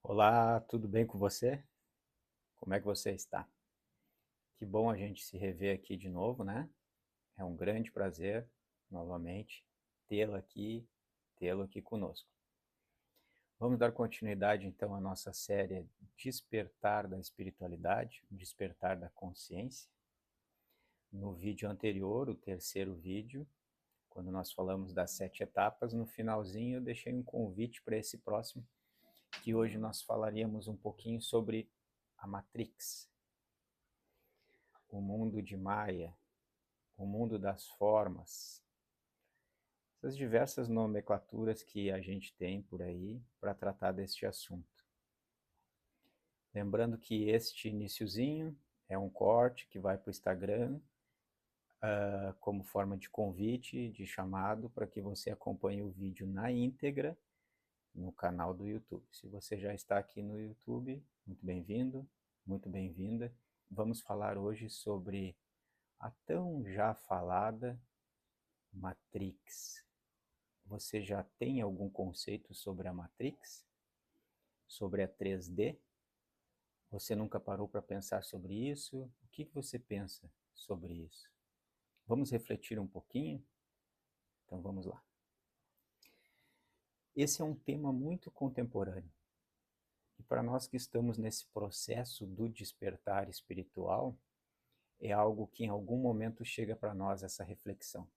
Olá, tudo bem com você? Como é que você está? Que bom a gente se rever aqui de novo, né? É um grande prazer, novamente, tê-lo aqui conosco. Vamos dar continuidade então à nossa série Despertar da Espiritualidade, Despertar da Consciência. No vídeo anterior, o terceiro vídeo, quando nós falamos das 7 etapas, no finalzinho eu deixei um convite para esse próximo, que hoje nós falaríamos um pouquinho sobre a Matrix, o mundo de Maia, o mundo das formas, essas diversas nomenclaturas que a gente tem por aí para tratar deste assunto. Lembrando que este iniciozinho é um corte que vai para o Instagram como forma de convite, de chamado, para que você acompanhe o vídeo na íntegra no canal do YouTube. Se você já está aqui no YouTube, muito bem-vindo, muito bem-vinda. Vamos falar hoje sobre a tão já falada Matrix. Você já tem algum conceito sobre a Matrix? Sobre a 3D? Você nunca parou para pensar sobre isso? O que você pensa sobre isso? Vamos refletir um pouquinho? Então vamos lá. Esse é um tema muito contemporâneo. E para nós que estamos nesse processo do despertar espiritual, é algo que em algum momento chega para nós essa reflexão.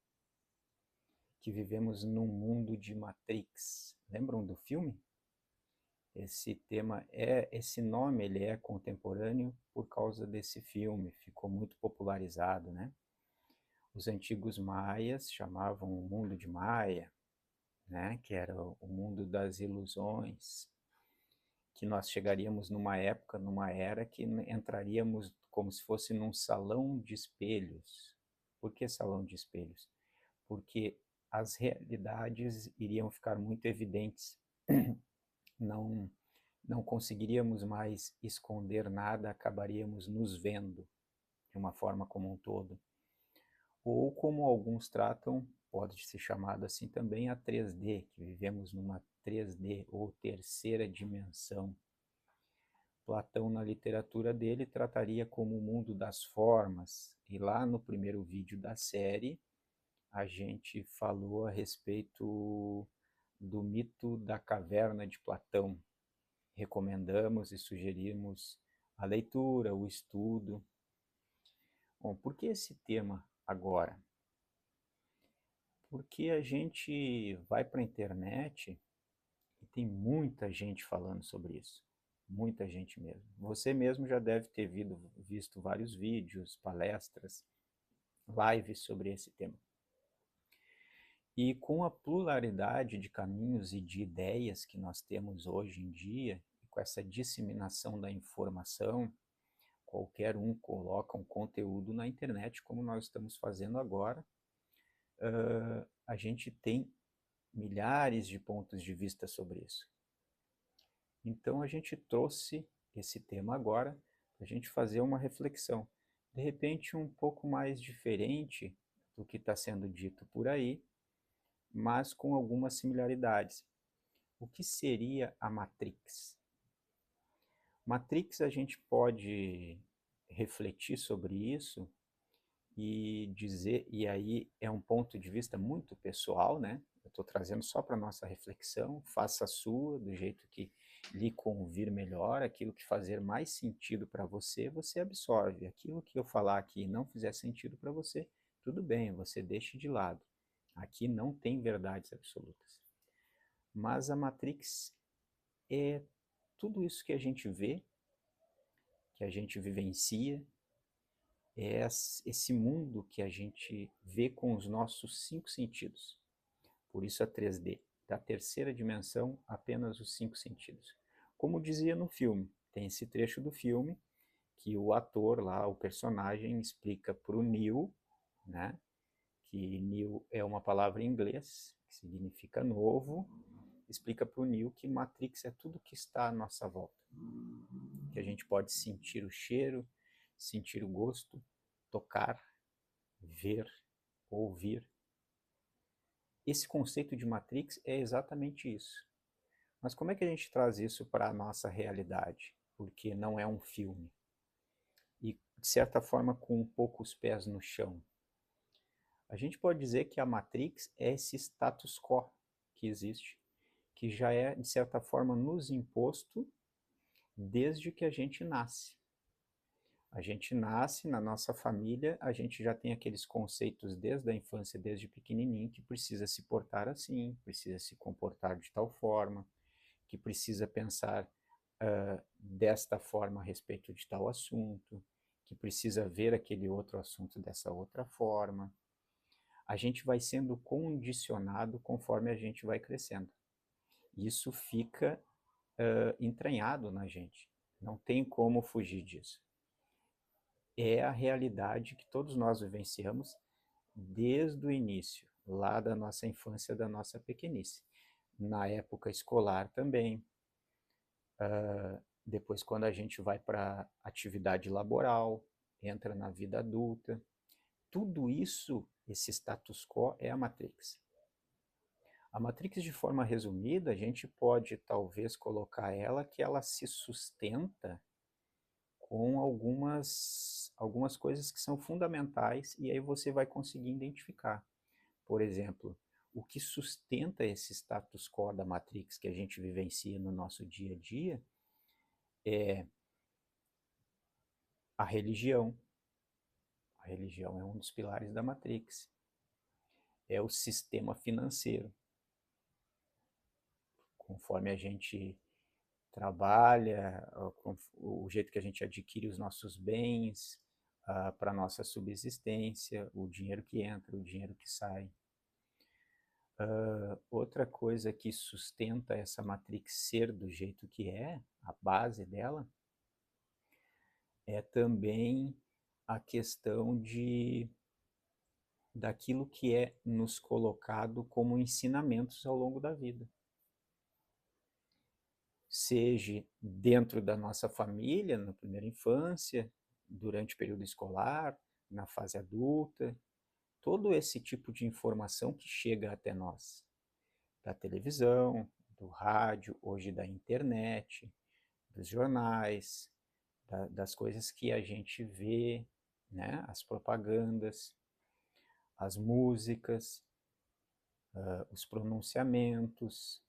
Que vivemos num mundo de Matrix. Lembram do filme? Esse nome ele é contemporâneo por causa desse filme, ficou muito popularizado, né? Os antigos maias chamavam o mundo de Maia, né? Que era o mundo das ilusões, que nós chegaríamos numa época, numa era que entraríamos como se fosse num salão de espelhos. Por que salão de espelhos? Porque as realidades iriam ficar muito evidentes. Não não conseguiríamos mais esconder nada, acabaríamos nos vendo de uma forma como um todo. Ou como alguns tratam, pode ser chamado assim também, a 3D, que vivemos numa 3D ou terceira dimensão. Platão, na literatura dele, trataria como o mundo das formas, e lá no primeiro vídeo da série, a gente falou a respeito do mito da caverna de Platão. Recomendamos e sugerimos a leitura, o estudo. Bom, por que esse tema agora? Porque a gente vai para a internet e tem muita gente falando sobre isso. Muita gente mesmo. Você mesmo já deve ter visto vários vídeos, palestras, lives sobre esse tema. E com a pluralidade de caminhos e de ideias que nós temos hoje em dia, e com essa disseminação da informação, qualquer um coloca um conteúdo na internet, como nós estamos fazendo agora, a gente tem milhares de pontos de vista sobre isso. Então a gente trouxe esse tema agora para a gente fazer uma reflexão, de repente um pouco mais diferente do que está sendo dito por aí, mas com algumas similaridades. O que seria a Matrix? Matrix a gente pode refletir sobre isso e dizer, e aí é um ponto de vista muito pessoal, né? Eu estou trazendo só para nossa reflexão, faça a sua, do jeito que lhe convir melhor, aquilo que fazer mais sentido para você, você absorve. Aquilo que eu falar aqui não fizer sentido para você, tudo bem, você deixa de lado. Aqui não tem verdades absolutas. Mas a Matrix é tudo isso que a gente vê, que a gente vivencia, é esse mundo que a gente vê com os nossos 5 sentidos. Por isso a 3D. Da terceira dimensão, apenas os 5 sentidos. Como dizia no filme, tem esse trecho do filme que o ator lá, o personagem, explica para o Neo, né, que Neo é uma palavra em inglês, que significa novo, explica para o Neo que Matrix é tudo que está à nossa volta. Que a gente pode sentir o cheiro, sentir o gosto, tocar, ver, ouvir. Esse conceito de Matrix é exatamente isso. Mas como é que a gente traz isso para a nossa realidade? Porque não é um filme. E, de certa forma, com um pouco os pés no chão. A gente pode dizer que a Matrix é esse status quo que existe, que já é, de certa forma, nos imposto desde que a gente nasce. A gente nasce na nossa família, a gente já tem aqueles conceitos desde a infância, desde pequenininho, que precisa se portar assim, precisa se comportar de tal forma, que precisa pensar desta forma a respeito de tal assunto, que precisa ver aquele outro assunto dessa outra forma. A gente vai sendo condicionado conforme a gente vai crescendo. Isso fica entranhado na gente. Não tem como fugir disso. É a realidade que todos nós vivenciamos desde o início, lá da nossa infância, da nossa pequenice. Na época escolar também, depois quando a gente vai para atividade laboral, entra na vida adulta, tudo isso, esse status quo é a Matrix. A Matrix, de forma resumida, a gente pode talvez colocar ela que ela se sustenta com algumas coisas que são fundamentais e aí você vai conseguir identificar. Por exemplo, o que sustenta esse status quo da Matrix que a gente vivencia no nosso dia a dia é a religião. A religião é um dos pilares da Matrix. É o sistema financeiro. Conforme a gente trabalha, o jeito que a gente adquire os nossos bens para a nossa subsistência, o dinheiro que entra, o dinheiro que sai. Outra coisa que sustenta essa Matrix ser do jeito que é, a base dela, é também a questão daquilo que é nos colocado como ensinamentos ao longo da vida. Seja dentro da nossa família, na primeira infância, durante o período escolar, na fase adulta, todo esse tipo de informação que chega até nós, da televisão, do rádio, hoje da internet, dos jornais, das coisas que a gente vê, né? As propagandas, as músicas, os pronunciamentos,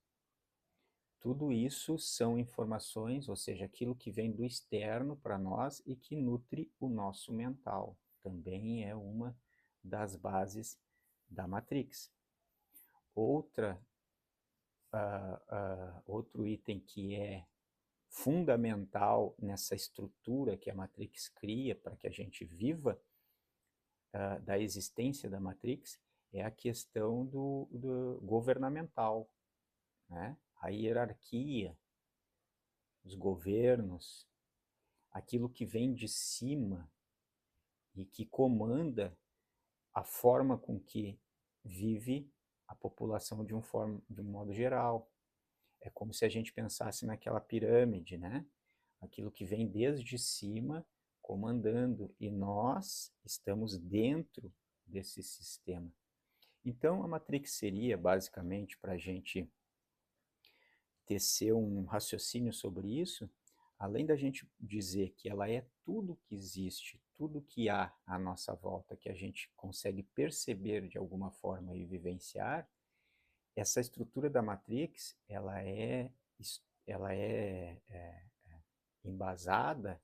tudo isso são informações, ou seja, aquilo que vem do externo para nós e que nutre o nosso mental. Também é uma das bases da Matrix. Outro item que é fundamental nessa estrutura que a Matrix cria para que a gente viva da existência da Matrix é a questão do governamental, né? A hierarquia, os governos, aquilo que vem de cima e que comanda a forma com que vive a população de um modo geral. É como se a gente pensasse naquela pirâmide, né? Aquilo que vem desde cima comandando e nós estamos dentro desse sistema. Então, a Matrix seria basicamente para a gente tecer um raciocínio sobre isso, além da gente dizer que ela é tudo que existe, tudo que há à nossa volta, que a gente consegue perceber de alguma forma e vivenciar, essa estrutura da Matrix, ela é embasada,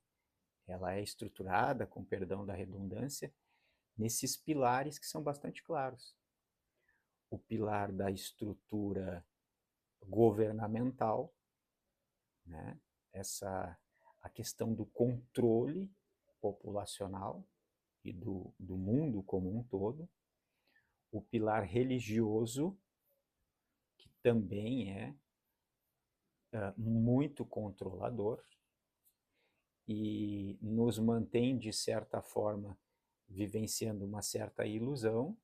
ela é estruturada, com perdão da redundância, nesses pilares que são bastante claros. O pilar da estrutura governamental, né? A questão do controle populacional e do mundo como um todo, o pilar religioso, que também é muito controlador e nos mantém, de certa forma, vivenciando uma certa ilusão,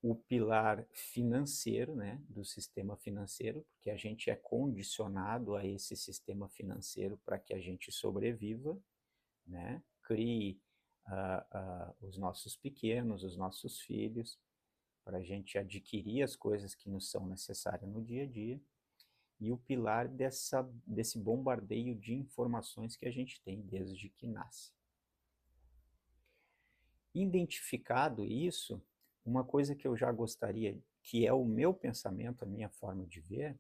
o pilar financeiro, né, do sistema financeiro, porque a gente é condicionado a esse sistema financeiro para que a gente sobreviva, né, crie os nossos pequenos, os nossos filhos, para a gente adquirir as coisas que nos são necessárias no dia a dia. e o pilar desse bombardeio de informações que a gente tem desde que nasce. Identificado isso, uma coisa que eu já gostaria, que é o meu pensamento, a minha forma de ver,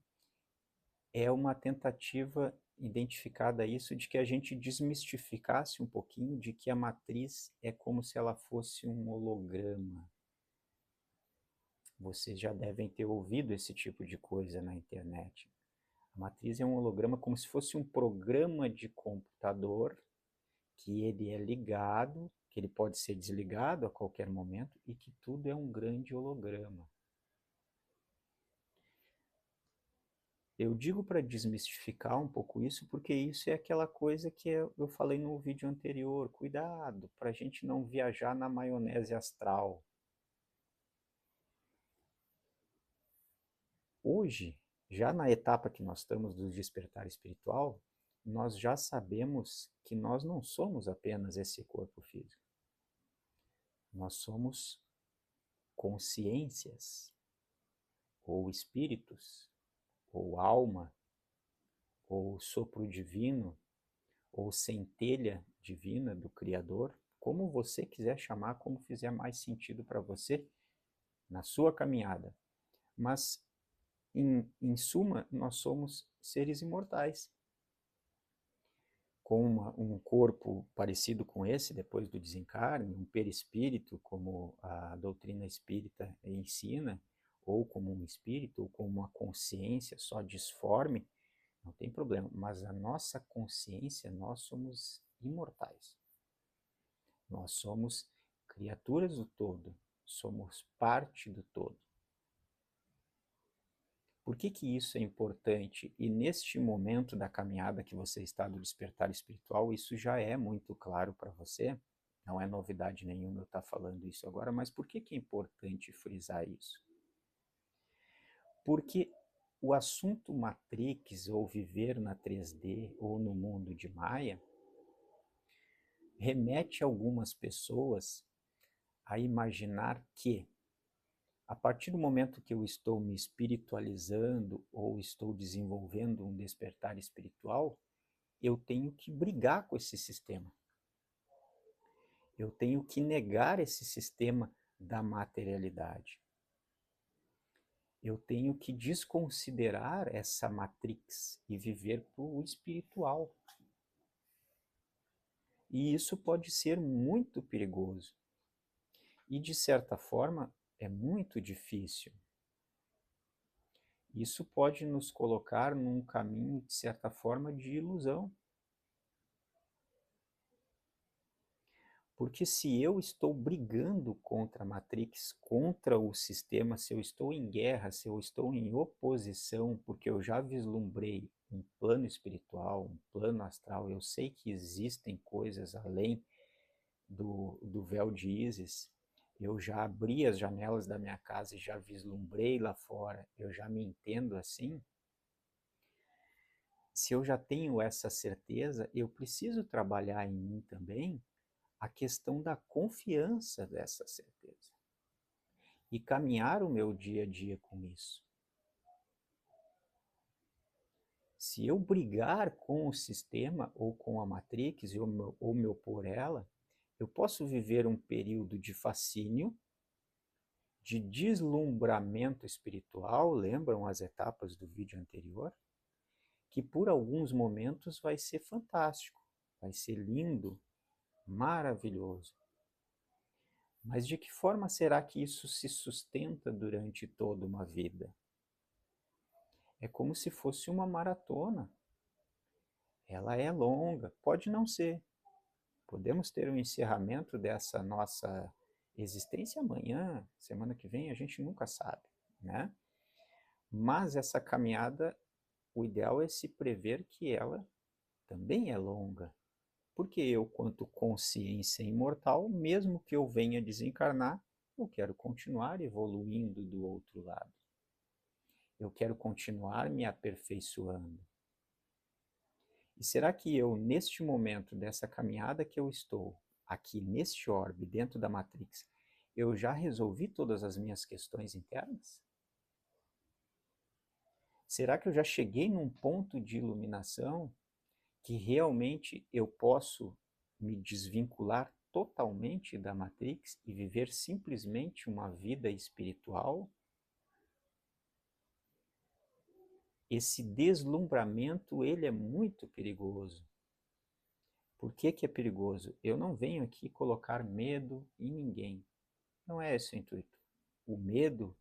é uma tentativa identificada isso de que a gente desmistificasse um pouquinho de que a matriz é como se ela fosse um holograma. Vocês já devem ter ouvido esse tipo de coisa na internet. A matriz é um holograma como se fosse um programa de computador que ele é ligado, que ele pode ser desligado a qualquer momento e que tudo é um grande holograma. Eu digo para desmistificar um pouco isso, porque isso é aquela coisa que eu falei no vídeo anterior. Cuidado, para a gente não viajar na maionese astral. Hoje, já na etapa que nós estamos do despertar espiritual, nós já sabemos que nós não somos apenas esse corpo físico. Nós somos consciências, ou espíritos, ou alma, ou sopro divino, ou centelha divina do Criador, como você quiser chamar, como fizer mais sentido para você na sua caminhada. Mas, em suma, nós somos seres imortais, com um corpo parecido com esse, depois do desencarne, um perispírito, como a doutrina espírita ensina, ou como um espírito, ou como uma consciência só disforme, não tem problema. Mas a nossa consciência, nós somos imortais. Nós somos criaturas do todo, somos parte do todo. Por que que isso é importante? E neste momento da caminhada que você está do despertar espiritual, isso já é muito claro para você, não é novidade nenhuma eu estar falando isso agora, mas por que que é importante frisar isso? Porque o assunto Matrix, ou viver na 3D, ou no mundo de Maia, remete algumas pessoas a imaginar que, a partir do momento que eu estou me espiritualizando ou estou desenvolvendo um despertar espiritual, eu tenho que brigar com esse sistema. Eu tenho que negar esse sistema da materialidade. Eu tenho que desconsiderar essa matrix e viver para o espiritual. E isso pode ser muito perigoso. E, de certa forma, é muito difícil. Isso pode nos colocar num caminho, de certa forma, de ilusão. Porque se eu estou brigando contra a Matrix, contra o sistema, se eu estou em guerra, se eu estou em oposição, porque eu já vislumbrei um plano espiritual, um plano astral, eu sei que existem coisas além do véu de Ísis, eu já abri as janelas da minha casa e já vislumbrei lá fora, eu já me entendo assim. Se eu já tenho essa certeza, eu preciso trabalhar em mim também a questão da confiança dessa certeza e caminhar o meu dia a dia com isso. Se eu brigar com o sistema ou com a Matrix ou me opor a ela, eu posso viver um período de fascínio, de deslumbramento espiritual, lembram as etapas do vídeo anterior? Que por alguns momentos vai ser fantástico, vai ser lindo, maravilhoso. Mas de que forma será que isso se sustenta durante toda uma vida? É como se fosse uma maratona. Ela é longa, pode não ser. Podemos ter um encerramento dessa nossa existência amanhã, semana que vem, a gente nunca sabe, né? Mas essa caminhada, o ideal é se prever que ela também é longa. Porque eu, quanto consciência imortal, mesmo que eu venha desencarnar, eu quero continuar evoluindo do outro lado. Eu quero continuar me aperfeiçoando. E será que eu, neste momento dessa caminhada que eu estou, aqui neste orbe, dentro da Matrix, eu já resolvi todas as minhas questões internas? Será que eu já cheguei num ponto de iluminação que realmente eu posso me desvincular totalmente da Matrix e viver simplesmente uma vida espiritual? Esse deslumbramento, ele é muito perigoso. Por que que é perigoso? Eu não venho aqui colocar medo em ninguém. Não é esse o intuito. O medo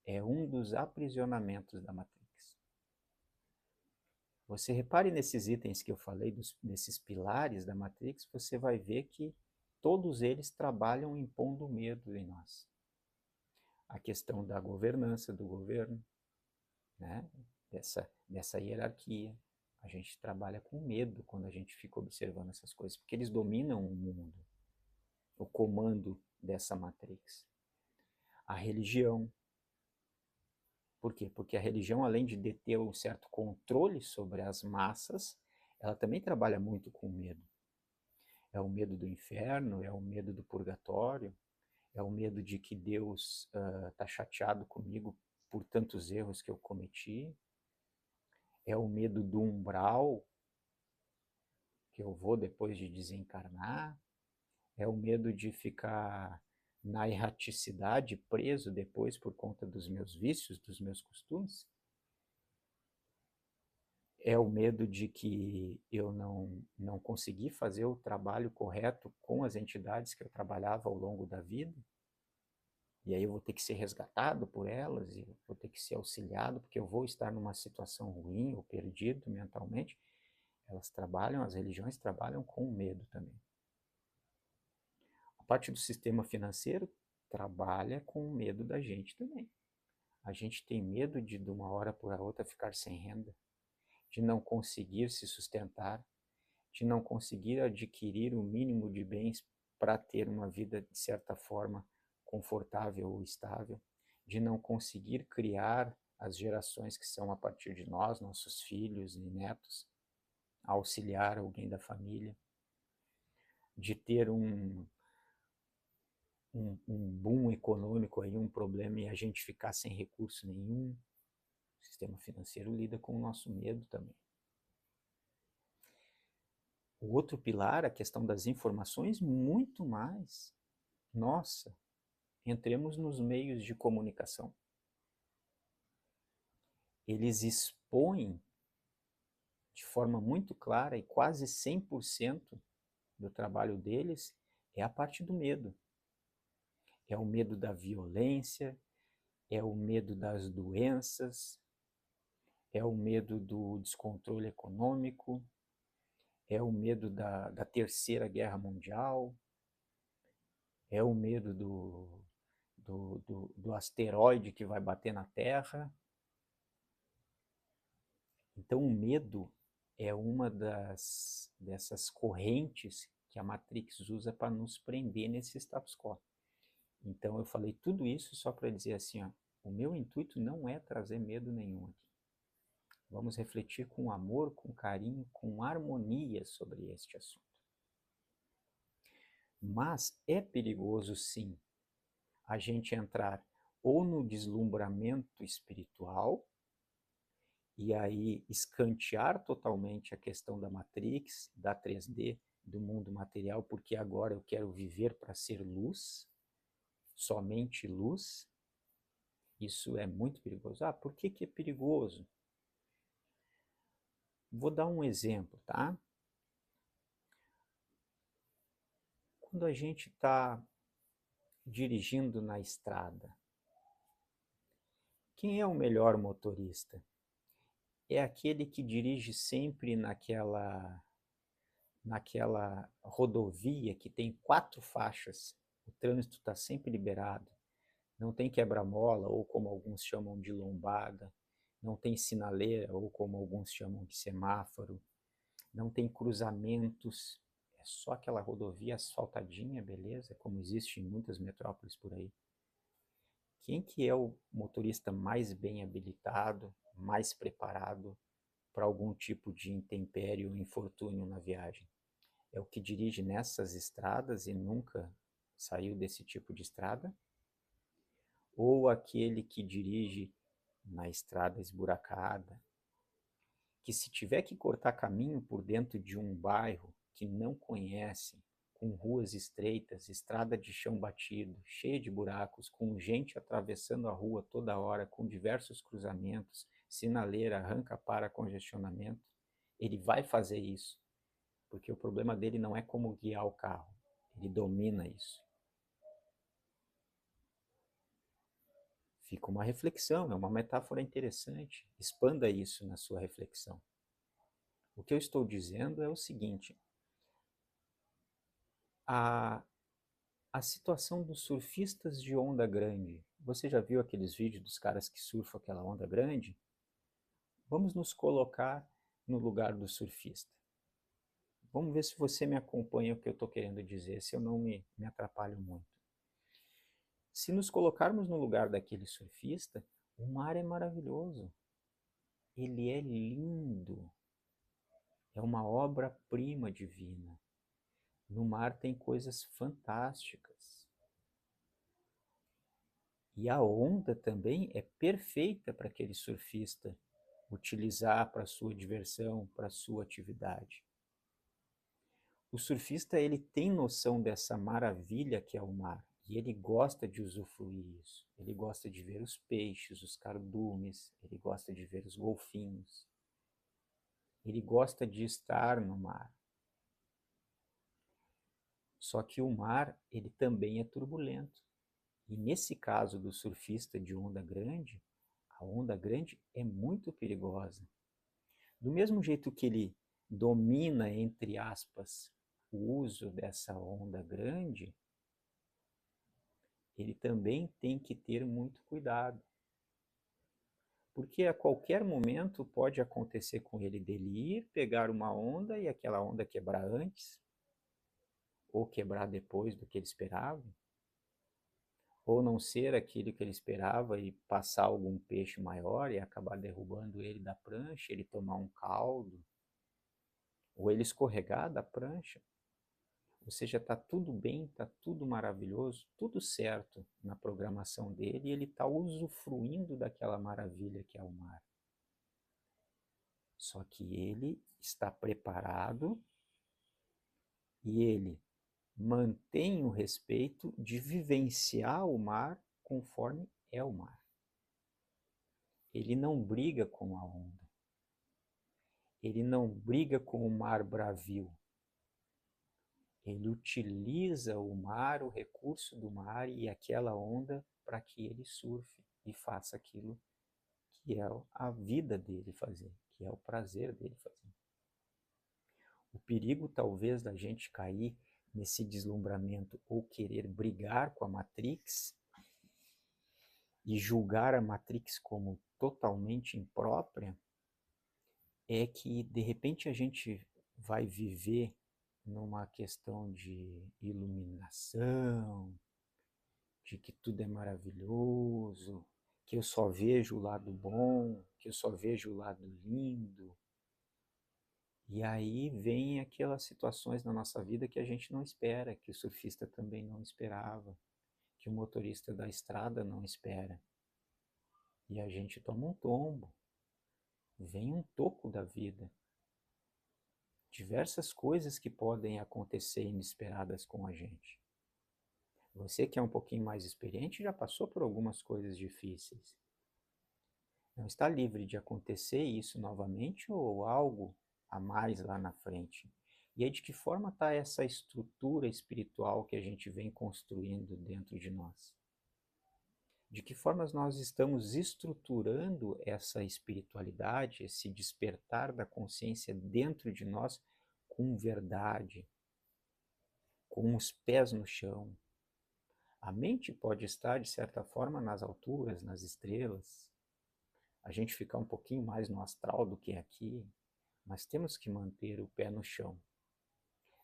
é um dos aprisionamentos da Matrix. Você repare nesses itens que eu falei, desses pilares da Matrix, você vai ver que todos eles trabalham impondo medo em nós. A questão da governança do governo, né? dessa hierarquia. A gente trabalha com medo quando a gente fica observando essas coisas, porque eles dominam o mundo, o comando dessa Matrix. A religião. Por quê? Porque a religião, além de deter um certo controle sobre as massas, ela também trabalha muito com medo. É o medo do inferno, é o medo do purgatório, é o medo de que Deus está chateado comigo por tantos erros que eu cometi, é o medo do umbral, que eu vou depois de desencarnar, é o medo de ficar na erraticidade, preso depois por conta dos meus vícios, dos meus costumes. É o medo de que eu não consegui fazer o trabalho correto com as entidades que eu trabalhava ao longo da vida. E aí eu vou ter que ser resgatado por elas, e vou ter que ser auxiliado, porque eu vou estar numa situação ruim ou perdido mentalmente. Elas trabalham, as religiões trabalham com medo também. A parte do sistema financeiro trabalha com medo da gente também. A gente tem medo de uma hora por outra ficar sem renda, de não conseguir se sustentar, de não conseguir adquirir o mínimo de bens para ter uma vida, de certa forma, confortável ou estável, de não conseguir criar as gerações que são a partir de nós, nossos filhos e netos, auxiliar alguém da família, de ter um boom econômico, aí, um problema e a gente ficar sem recurso nenhum. O sistema financeiro lida com o nosso medo também. O outro pilar, a questão das informações, muito mais. Nossa, entremos nos meios de comunicação. Eles expõem de forma muito clara e quase 100% do trabalho deles é a parte do medo. É o medo da violência, é o medo das doenças, é o medo do descontrole econômico, é o medo da Terceira Guerra Mundial, é o medo do asteroide que vai bater na Terra. Então, o medo é uma dessas correntes que a Matrix usa para nos prender nesse status quo. Então, eu falei tudo isso só para dizer assim, ó, o meu intuito não é trazer medo nenhum aqui. Vamos refletir com amor, com carinho, com harmonia sobre este assunto. Mas é perigoso, sim, a gente entrar ou no deslumbramento espiritual, e aí escantear totalmente a questão da Matrix, da 3D, do mundo material, porque agora eu quero viver para ser luz, somente luz. Isso é muito perigoso. Ah, por que que é perigoso? Vou dar um exemplo, tá? Quando a gente está dirigindo na estrada, quem é o melhor motorista? É aquele que dirige sempre naquela rodovia que tem 4 faixas, o trânsito está sempre liberado, não tem quebra-mola, ou como alguns chamam de lombada, não tem sinaleira, ou como alguns chamam de semáforo, não tem cruzamentos, é só aquela rodovia asfaltadinha, beleza? Como existe em muitas metrópoles por aí. Quem que é o motorista mais bem habilitado, mais preparado para algum tipo de intempérie ou infortúnio na viagem? É o que dirige nessas estradas e nunca saiu desse tipo de estrada? Ou aquele que dirige na estrada esburacada, que se tiver que cortar caminho por dentro de um bairro que não conhece, com ruas estreitas, estrada de chão batido, cheia de buracos, com gente atravessando a rua toda hora, com diversos cruzamentos, sinaleira, arranca-para, congestionamento, ele vai fazer isso, porque o problema dele não é como guiar o carro, ele domina isso. Fica uma reflexão, é uma metáfora interessante, expanda isso na sua reflexão. O que eu estou dizendo é o seguinte: a situação dos surfistas de onda grande. Você já viu aqueles vídeos dos caras que surfam aquela onda grande? Vamos nos colocar no lugar do surfista. Vamos ver se você me acompanha o que eu estou querendo dizer, se eu não me atrapalho muito. Se nos colocarmos no lugar daquele surfista, o mar é maravilhoso. Ele é lindo. É uma obra-prima divina. No mar tem coisas fantásticas. E a onda também é perfeita para aquele surfista utilizar para sua diversão, para sua atividade. O surfista ele tem noção dessa maravilha que é o mar e ele gosta de usufruir isso. Ele gosta de ver os peixes, os cardumes, ele gosta de ver os golfinhos. Ele gosta de estar no mar. Só que o mar ele também é turbulento. E nesse caso do surfista de onda grande, a onda grande é muito perigosa. Do mesmo jeito que ele domina, entre aspas, o uso dessa onda grande, ele também tem que ter muito cuidado. Porque a qualquer momento pode acontecer com ele dele ir, pegar uma onda e aquela onda quebrar antes, ou quebrar depois do que ele esperava, ou não ser aquilo que ele esperava e passar algum peixe maior e acabar derrubando ele da prancha, ele tomar um caldo, ou ele escorregar da prancha. Ou seja, está tudo bem, está tudo maravilhoso, tudo certo na programação dele e ele está usufruindo daquela maravilha que é o mar. Só que ele está preparado e ele mantém o respeito de vivenciar o mar conforme é o mar. Ele não briga com a onda. Ele não briga com o mar bravio. Ele utiliza o mar, o recurso do mar e aquela onda para que ele surfe e faça aquilo que é a vida dele fazer, que é o prazer dele fazer. O perigo talvez da gente cair nesse deslumbramento ou querer brigar com a Matrix e julgar a Matrix como totalmente imprópria é que de repente a gente vai viver numa questão de iluminação, de que tudo é maravilhoso, que eu só vejo o lado bom, que eu só vejo o lado lindo. E aí vem aquelas situações na nossa vida que a gente não espera, que o surfista também não esperava, que o motorista da estrada não espera. E a gente toma um tombo, vem um toco da vida. Diversas coisas que podem acontecer inesperadas com a gente. Você que é um pouquinho mais experiente já passou por algumas coisas difíceis. Não está livre de acontecer isso novamente ou algo a mais lá na frente. E aí de que forma está essa estrutura espiritual que a gente vem construindo dentro de nós? De que formas nós estamos estruturando essa espiritualidade, esse despertar da consciência dentro de nós com verdade, com os pés no chão. A mente pode estar, de certa forma, nas alturas, nas estrelas. A gente ficar um pouquinho mais no astral do que aqui, mas temos que manter o pé no chão.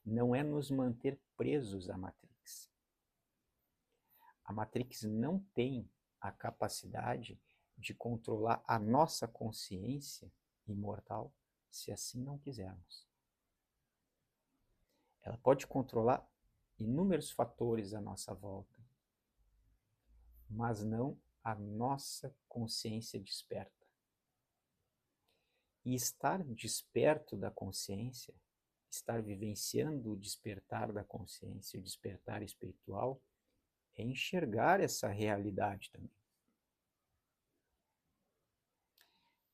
Não é nos manter presos à Matrix. A Matrix não tem a capacidade de controlar a nossa consciência imortal, se assim não quisermos. Ela pode controlar inúmeros fatores à nossa volta, mas não a nossa consciência desperta. E estar desperto da consciência, estar vivenciando o despertar da consciência, o despertar espiritual, é enxergar essa realidade também.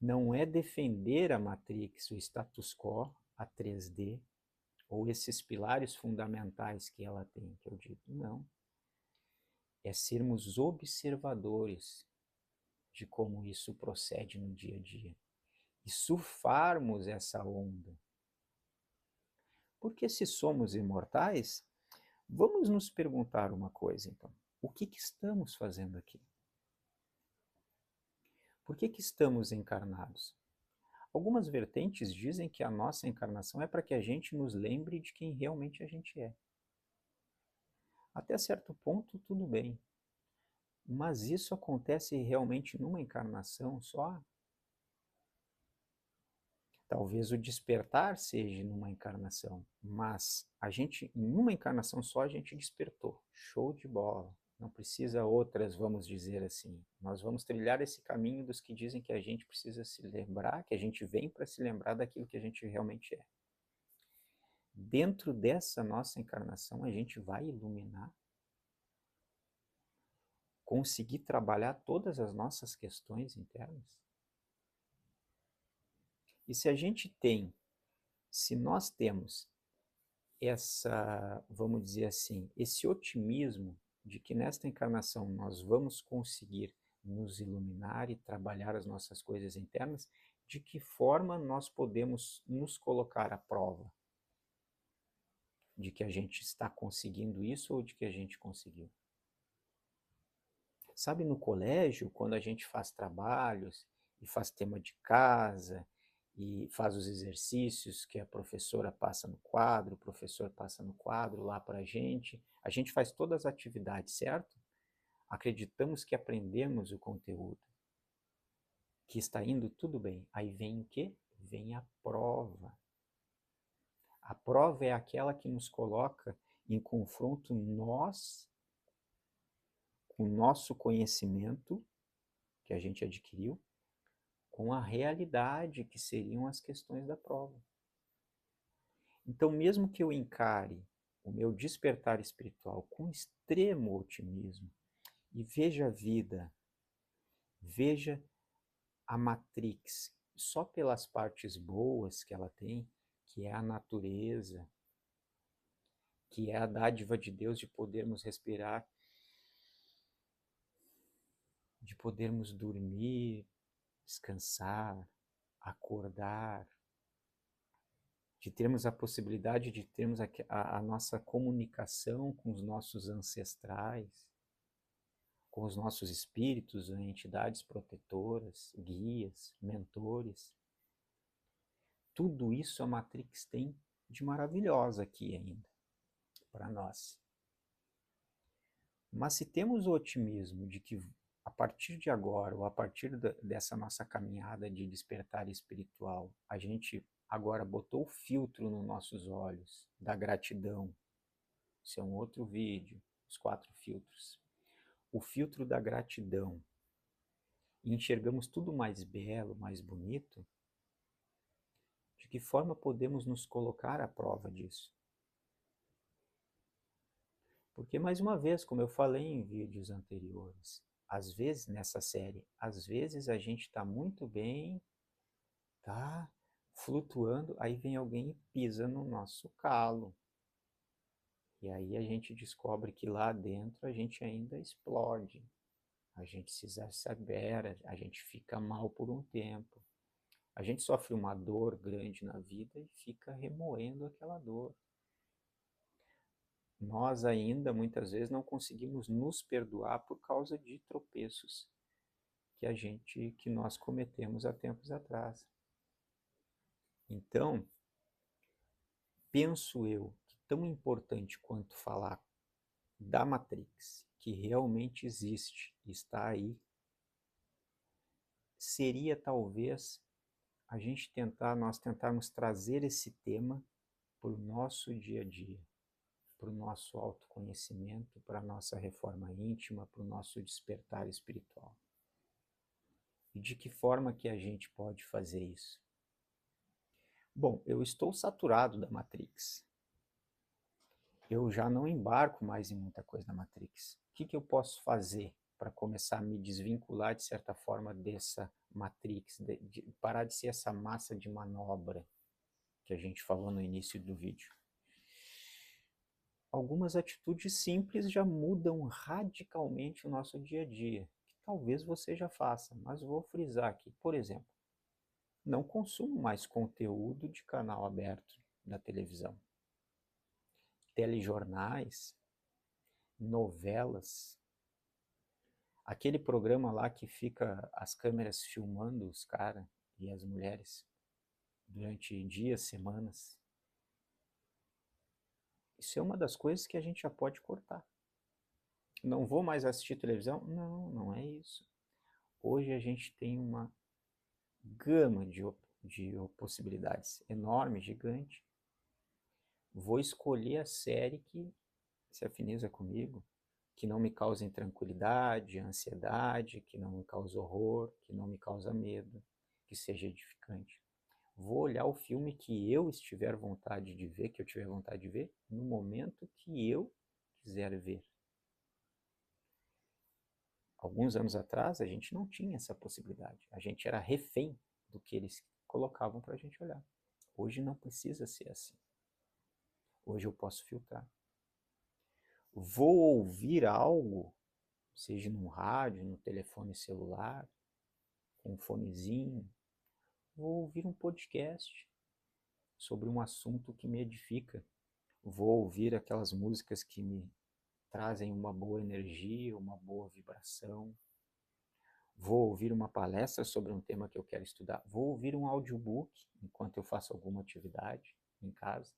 Não é defender a Matrix, o status quo, a 3D, ou esses pilares fundamentais que ela tem, que eu digo, não. É sermos observadores de como isso procede no dia a dia. E surfarmos essa onda. Porque se somos imortais, vamos nos perguntar uma coisa, então. O que estamos fazendo aqui? Por que estamos encarnados? Algumas vertentes dizem que a nossa encarnação é para que a gente nos lembre de quem realmente a gente é. Até certo ponto, tudo bem. Mas isso acontece realmente numa encarnação só? Talvez o despertar seja numa encarnação, mas em uma encarnação só, a gente despertou. Show de bola. Não precisa outras, vamos dizer assim. Nós vamos trilhar esse caminho dos que dizem que a gente precisa se lembrar, que a gente vem para se lembrar daquilo que a gente realmente é. Dentro dessa nossa encarnação, a gente vai iluminar, conseguir trabalhar todas as nossas questões internas. E se nós temos vamos dizer assim, esse otimismo de que nesta encarnação nós vamos conseguir nos iluminar e trabalhar as nossas coisas internas, de que forma nós podemos nos colocar à prova de que a gente está conseguindo isso ou de que a gente conseguiu? Sabe, no colégio, quando a gente faz trabalhos e faz tema de casa e faz os exercícios que a professora passa no quadro, o professor passa no quadro lá para a gente faz todas as atividades, certo? Acreditamos que aprendemos o conteúdo, que está indo tudo bem. Aí vem o quê? Vem a prova. A prova é aquela que nos coloca em confronto com o nosso conhecimento que a gente adquiriu, com a realidade que seriam as questões da prova. Então, mesmo que eu encare o meu despertar espiritual com extremo otimismo e veja a vida, veja a Matrix só pelas partes boas que ela tem, que é a natureza, que é a dádiva de Deus de podermos respirar, de podermos dormir, descansar, acordar, de termos a possibilidade de termos a nossa comunicação com os nossos ancestrais, com os nossos espíritos, entidades protetoras, guias, mentores. Tudo isso a Matrix tem de maravilhosa aqui ainda, para nós. Mas se temos o otimismo de que a partir de agora, ou a partir dessa nossa caminhada de despertar espiritual, a gente agora botou o filtro nos nossos olhos da gratidão. Isso é um outro vídeo, os 4 filtros. O filtro da gratidão. E enxergamos tudo mais belo, mais bonito. De que forma podemos nos colocar à prova disso? Porque, mais uma vez, como eu falei em vídeos anteriores, às vezes, nessa série, às vezes a gente está muito bem, tá flutuando, aí vem alguém e pisa no nosso calo. E aí a gente descobre que lá dentro a gente ainda explode. A gente se exacerbera, a gente fica mal por um tempo. A gente sofre uma dor grande na vida e fica remoendo aquela dor. Nós ainda, muitas vezes, não conseguimos nos perdoar por causa de tropeços que nós cometemos há tempos atrás. Então, penso eu que tão importante quanto falar da Matrix, que realmente existe, está aí, seria talvez nós tentarmos trazer esse tema para o nosso dia a dia. para o nosso autoconhecimento, para a nossa reforma íntima, para o nosso despertar espiritual. E de que forma que a gente pode fazer isso? Bom, eu estou saturado da Matrix. Eu já não embarco mais em muita coisa da Matrix. O que eu posso fazer para começar a me desvincular, de certa forma, dessa Matrix, de parar de ser essa massa de manobra que a gente falou no início do vídeo? Algumas atitudes simples já mudam radicalmente o nosso dia a dia, que talvez você já faça, mas vou frisar aqui. Por exemplo, não consumo mais conteúdo de canal aberto da televisão. Telejornais, novelas, aquele programa lá que fica as câmeras filmando os caras e as mulheres durante dias, semanas. Isso é uma das coisas que a gente já pode cortar. Não vou mais assistir televisão? Não, não é isso. Hoje a gente tem uma gama de possibilidades enorme, gigante. Vou escolher a série que se afiniza comigo, que não me cause intranquilidade, ansiedade, que não me cause horror, que não me cause medo, que seja edificante. Vou olhar o filme que eu estiver vontade de ver, que eu tiver vontade de ver, no momento que eu quiser ver. Alguns anos atrás, a gente não tinha essa possibilidade. A gente era refém do que eles colocavam para a gente olhar. Hoje não precisa ser assim. Hoje eu posso filtrar. Vou ouvir algo, seja no rádio, no telefone celular, com um fonezinho. Vou ouvir um podcast sobre um assunto que me edifica. Vou ouvir aquelas músicas que me trazem uma boa energia, uma boa vibração. Vou ouvir uma palestra sobre um tema que eu quero estudar. Vou ouvir um audiobook enquanto eu faço alguma atividade em casa.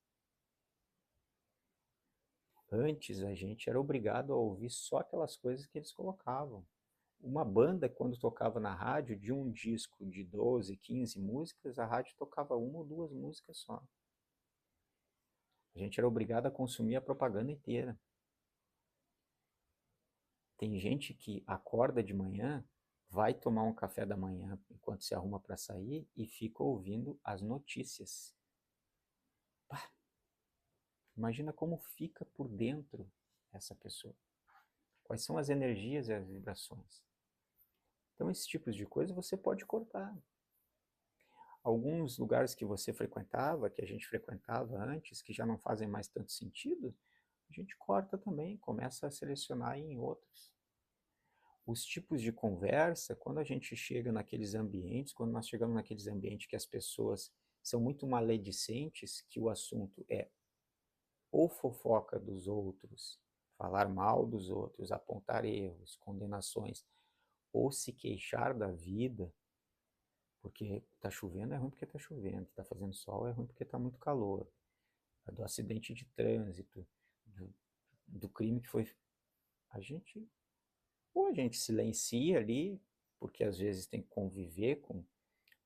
Antes a gente era obrigado a ouvir só aquelas coisas que eles colocavam. Uma banda, quando tocava na rádio, de um disco de 12, 15 músicas, a rádio tocava uma ou duas músicas só. A gente era obrigado a consumir a propaganda inteira. Tem gente que acorda de manhã, vai tomar um café da manhã enquanto se arruma para sair e fica ouvindo as notícias. Pá, imagina como fica por dentro essa pessoa. Quais são as energias e as vibrações. Então, esses tipos de coisa você pode cortar. Alguns lugares que você frequentava, que a gente frequentava antes, que já não fazem mais tanto sentido, a gente corta também, começa a selecionar em outros. Os tipos de conversa, quando a gente chega naqueles ambientes, quando nós chegamos naqueles ambientes que as pessoas são muito maledicentes, que o assunto é ou fofoca dos outros, falar mal dos outros, apontar erros, condenações, ou se queixar da vida, porque está chovendo é ruim porque está chovendo, está fazendo sol é ruim porque está muito calor, do acidente de trânsito, do crime que foi... Ou a gente silencia ali, porque às vezes tem que conviver com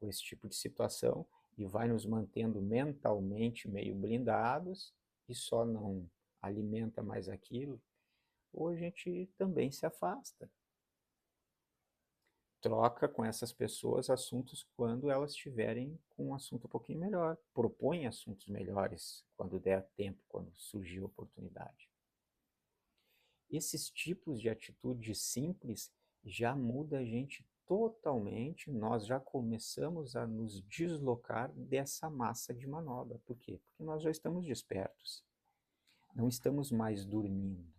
esse tipo de situação, e vai nos mantendo mentalmente meio blindados, e só não alimenta mais aquilo, ou a gente também se afasta. Troca com essas pessoas assuntos quando elas estiverem com um assunto um pouquinho melhor. Propõe assuntos melhores quando der tempo, quando surgir oportunidade. Esses tipos de atitude simples já muda a gente totalmente, nós já começamos a nos deslocar dessa massa de manobra. Por quê? Porque nós já estamos despertos, não estamos mais dormindo.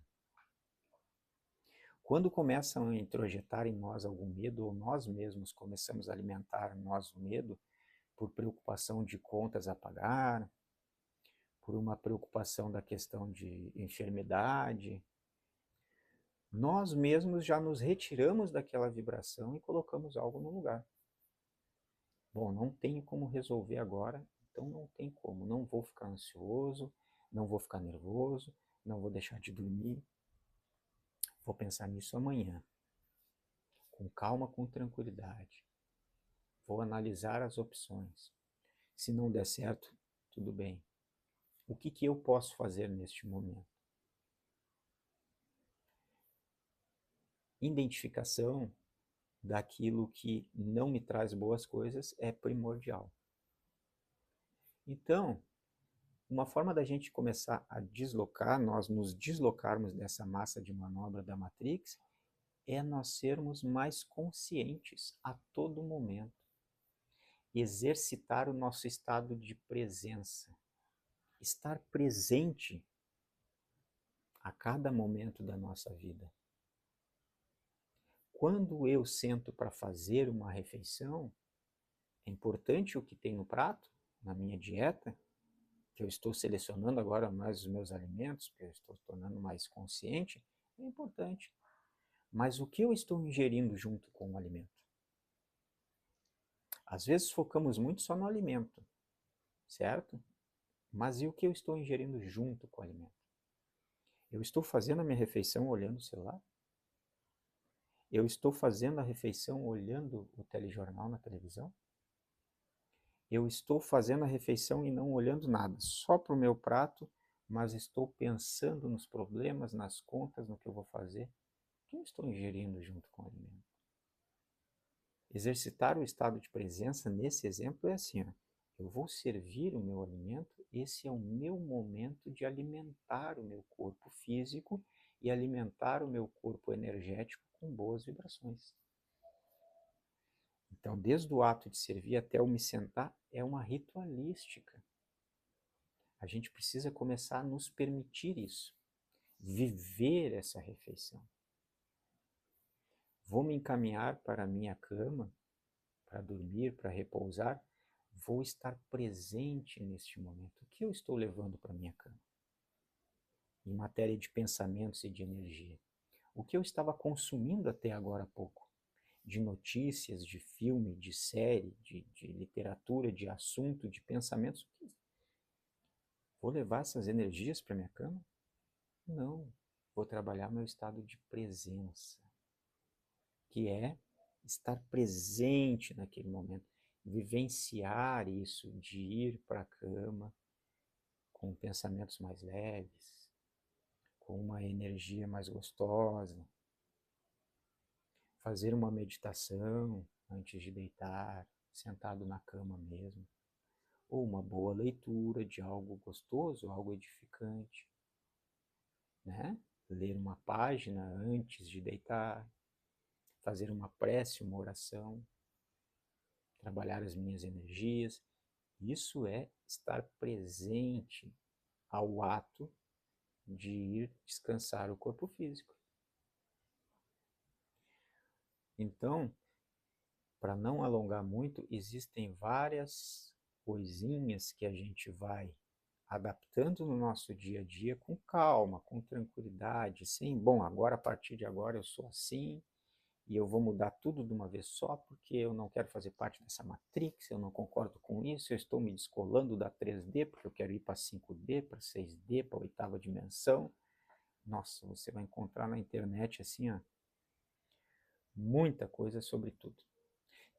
Quando começam a introjetar em nós algum medo, ou nós mesmos começamos a alimentar nós o medo, por preocupação de contas a pagar, por uma preocupação da questão de enfermidade, nós mesmos já nos retiramos daquela vibração e colocamos algo no lugar. Bom, não tenho como resolver agora, então não tem como. Não vou ficar ansioso, não vou ficar nervoso, não vou deixar de dormir. Vou pensar nisso amanhã, com calma, com tranquilidade. Vou analisar as opções. Se não der certo, tudo bem. O que eu posso fazer neste momento? identificação daquilo que não me traz boas coisas é primordial. Então, uma forma da gente começar a deslocar, nós nos deslocarmos dessa massa de manobra da Matrix, é nós sermos mais conscientes a todo momento. Exercitar o nosso estado de presença. Estar presente a cada momento da nossa vida. Quando eu sento para fazer uma refeição, é importante o que tem no prato, na minha dieta, que eu estou selecionando agora mais os meus alimentos, que eu estou tornando mais consciente, é importante. Mas o que eu estou ingerindo junto com o alimento? Às vezes focamos muito só no alimento, certo? Mas e o que eu estou ingerindo junto com o alimento? Eu estou fazendo a minha refeição olhando o celular? Eu estou fazendo a refeição olhando o telejornal na televisão? Eu estou fazendo a refeição e não olhando nada, só para o meu prato, mas estou pensando nos problemas, nas contas, no que eu vou fazer? O que eu estou ingerindo junto com o alimento? Exercitar o estado de presença nesse exemplo é assim, ó, eu vou servir o meu alimento, esse é o meu momento de alimentar o meu corpo físico e alimentar o meu corpo energético com boas vibrações. Então, desde o ato de servir até eu me sentar, é uma ritualística. A gente precisa começar a nos permitir isso, viver essa refeição. Vou me encaminhar para a minha cama, para dormir, para repousar, vou estar presente neste momento. O que eu estou levando para a minha cama? Em matéria de pensamentos e de energia. O que eu estava consumindo até agora há pouco? De notícias, de filme, de série, de literatura, de assunto, de pensamentos. Vou levar essas energias para minha cama? Não. Vou trabalhar meu estado de presença, que é estar presente naquele momento, vivenciar isso, de ir para a cama com pensamentos mais leves, com uma energia mais gostosa, fazer uma meditação antes de deitar, sentado na cama mesmo, ou uma boa leitura de algo gostoso, algo edificante, né? Ler uma página antes de deitar, fazer uma prece, uma oração, trabalhar as minhas energias. Isso é estar presente ao ato de ir descansar o corpo físico. Então, para não alongar muito, existem várias coisinhas que a gente vai adaptando no nosso dia a dia com calma, com tranquilidade, sem, bom, agora a partir de agora eu sou assim e eu vou mudar tudo de uma vez só porque eu não quero fazer parte dessa matrix, eu não concordo com isso, eu estou me descolando da 3D porque eu quero ir para 5D, para 6D, para a oitava dimensão. Nossa, você vai encontrar na internet assim, ó, muita coisa sobre tudo.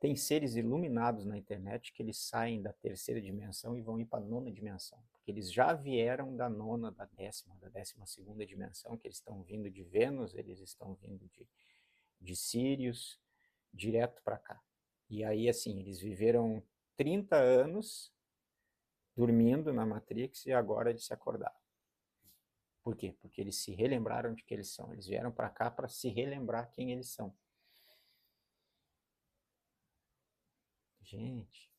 Tem seres iluminados na internet que eles saem da terceira dimensão e vão ir para a nona dimensão, porque eles já vieram da nona, da 12ª dimensão, que eles estão vindo de Vênus, eles estão vindo de Sírios, direto para cá. E aí, assim, eles viveram 30 anos dormindo na Matrix e agora eles se acordaram. Por quê? Porque eles se relembraram de quem eles são. Eles vieram para cá para se relembrar quem eles são. Gente,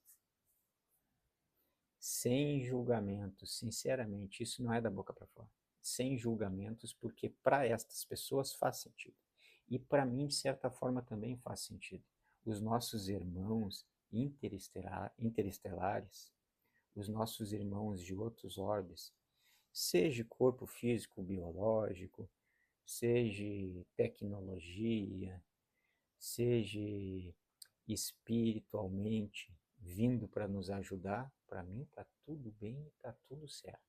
sem julgamentos, sinceramente, isso não é da boca para fora. Sem julgamentos, porque para estas pessoas faz sentido. E para mim, de certa forma, também faz sentido. Os nossos irmãos interestelares, os nossos irmãos de outros orbes, seja corpo físico, biológico, seja tecnologia, seja espiritualmente vindo para nos ajudar, para mim está tudo bem, está tudo certo.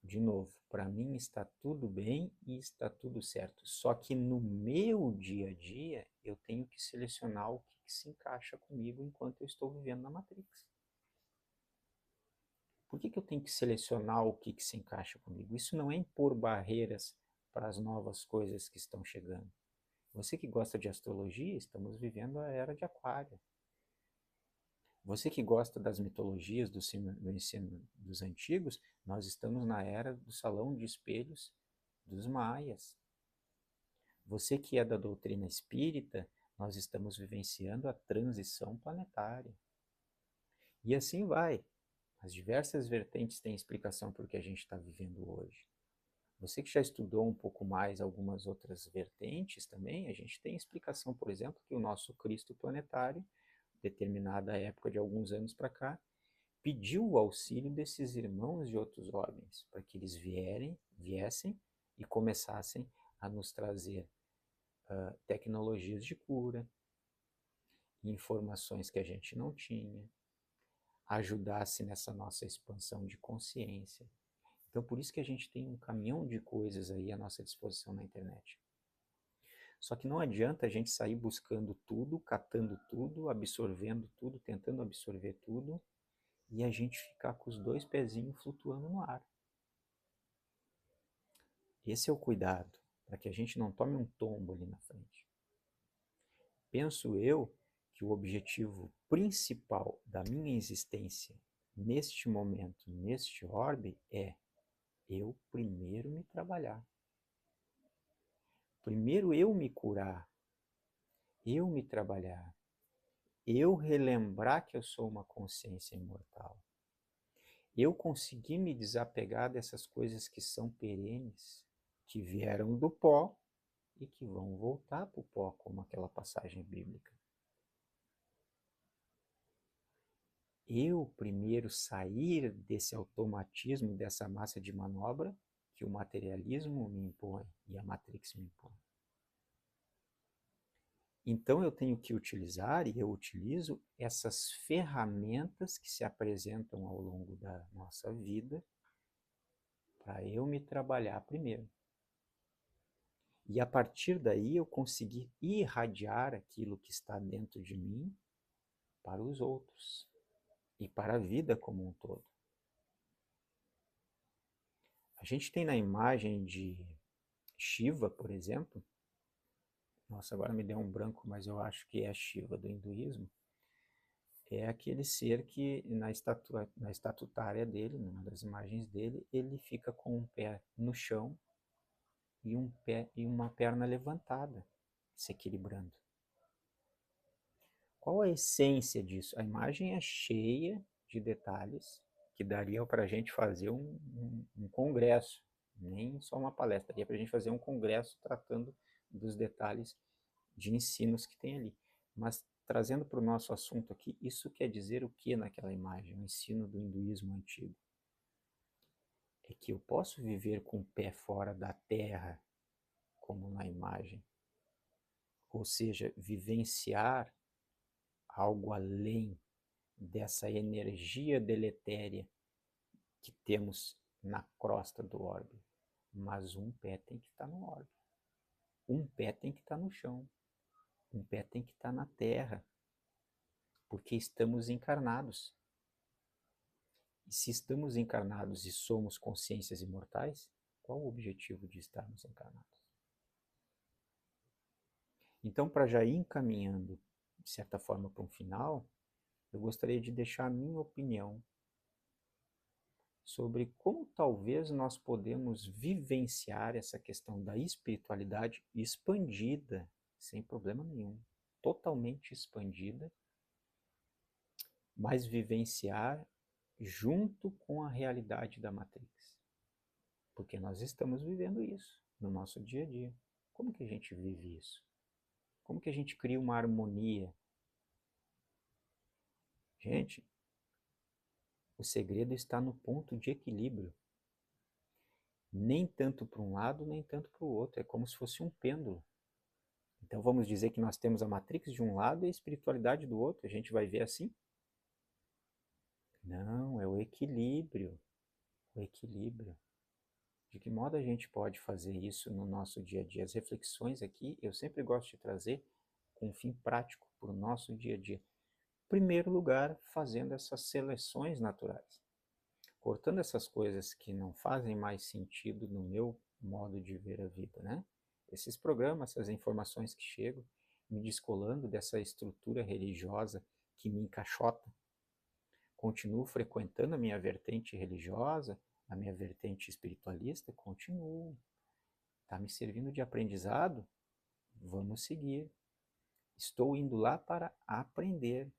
De novo, para mim está tudo bem e está tudo certo. Só que no meu dia a dia eu tenho que selecionar o que se encaixa comigo enquanto eu estou vivendo na Matrix. Por que eu tenho que selecionar o que se encaixa comigo? Isso não é impor barreiras para as novas coisas que estão chegando. Você que gosta de astrologia, estamos vivendo a era de Aquário. Você que gosta das mitologias, do ensino dos antigos, nós estamos na era do salão de espelhos dos maias. Você que é da doutrina espírita, nós estamos vivenciando a transição planetária. E assim vai. As diversas vertentes têm explicação para o que a gente está vivendo hoje. Você que já estudou um pouco mais algumas outras vertentes também, a gente tem explicação, por exemplo, que o nosso Cristo planetário, determinada época de alguns anos para cá, pediu o auxílio desses irmãos de outros ordens, para que eles viessem e começassem a nos trazer tecnologias de cura, informações que a gente não tinha, ajudasse nessa nossa expansão de consciência. Então, por isso que a gente tem um caminhão de coisas aí à nossa disposição na internet. Só que não adianta a gente sair buscando tudo, catando tudo, absorvendo tudo, tentando absorver tudo, e a gente ficar com os dois pezinhos flutuando no ar. Esse é o cuidado, para que a gente não tome um tombo ali na frente. Penso eu que o objetivo principal da minha existência neste momento, neste orbe, é eu primeiro me trabalhar. Primeiro eu me curar, eu me trabalhar, eu relembrar que eu sou uma consciência imortal. Eu conseguir me desapegar dessas coisas que são perenes, que vieram do pó e que vão voltar para o pó, como aquela passagem bíblica. Eu primeiro sair desse automatismo, dessa massa de manobra que o materialismo me impõe e a Matrix me impõe. Então eu tenho que utilizar, e eu utilizo, essas ferramentas que se apresentam ao longo da nossa vida para eu me trabalhar primeiro. E a partir daí eu conseguir irradiar aquilo que está dentro de mim para os outros e para a vida como um todo. A gente tem na imagem de Shiva, por exemplo, nossa, agora me deu um branco, mas eu acho que é Shiva do hinduísmo, é aquele ser que na estatutária dele, numa das imagens dele, ele fica com um pé no chão e um pé e uma perna levantada, se equilibrando. Qual a essência disso? A imagem é cheia de detalhes que daria para a gente fazer um congresso, nem só uma palestra, daria para a gente fazer um congresso tratando dos detalhes de ensinos que tem ali. Mas trazendo para o nosso assunto aqui, isso quer dizer o que naquela imagem, o ensino do hinduísmo antigo? É que eu posso viver com o pé fora da terra, como na imagem, ou seja, vivenciar algo além dessa energia deletéria que temos na crosta do orbe. Mas um pé tem que estar no orbe. Um pé tem que estar no chão. Um pé tem que estar na terra. Porque estamos encarnados. E se estamos encarnados e somos consciências imortais, qual o objetivo de estarmos encarnados? Então, para já ir encaminhando, de certa forma, para um final, eu gostaria de deixar a minha opinião sobre como talvez nós podemos vivenciar essa questão da espiritualidade expandida, sem problema nenhum, totalmente expandida, mas vivenciar junto com a realidade da Matrix. Porque nós estamos vivendo isso no nosso dia a dia. Como que a gente vive isso? Como que a gente cria uma harmonia? Gente, o segredo está no ponto de equilíbrio. Nem tanto para um lado, nem tanto para o outro. É como se fosse um pêndulo. Então vamos dizer que nós temos a Matrix de um lado e a espiritualidade do outro. A gente vai ver assim? Não, é o equilíbrio. O equilíbrio. De que modo a gente pode fazer isso no nosso dia a dia? As reflexões aqui eu sempre gosto de trazer com um fim prático para o nosso dia a dia. Em primeiro lugar, fazendo essas seleções naturais. Cortando essas coisas que não fazem mais sentido no meu modo de ver a vida, né? Esses programas, essas informações que chegam, me descolando dessa estrutura religiosa que me encaixota, continuo frequentando a minha vertente religiosa, a minha vertente espiritualista, continuo. Está me servindo de aprendizado? Vamos seguir. Estou indo lá para aprender.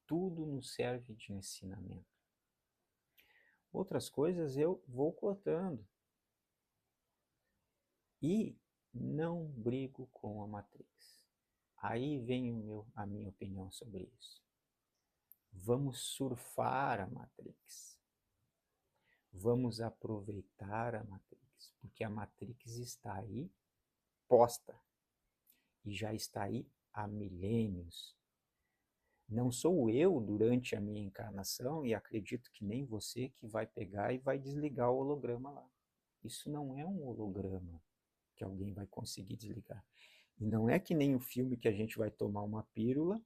Tudo nos serve de ensinamento. Outras coisas eu vou cortando. E não brigo com a Matrix. Aí vem a minha opinião sobre isso. Vamos surfar a Matrix. Vamos aproveitar a Matrix, porque a Matrix está aí posta e já está aí há milênios. Não sou eu durante a minha encarnação, e acredito que nem você, que vai pegar e vai desligar o holograma lá. Isso não é um holograma que alguém vai conseguir desligar. E não é que nem o filme que a gente vai tomar uma pílula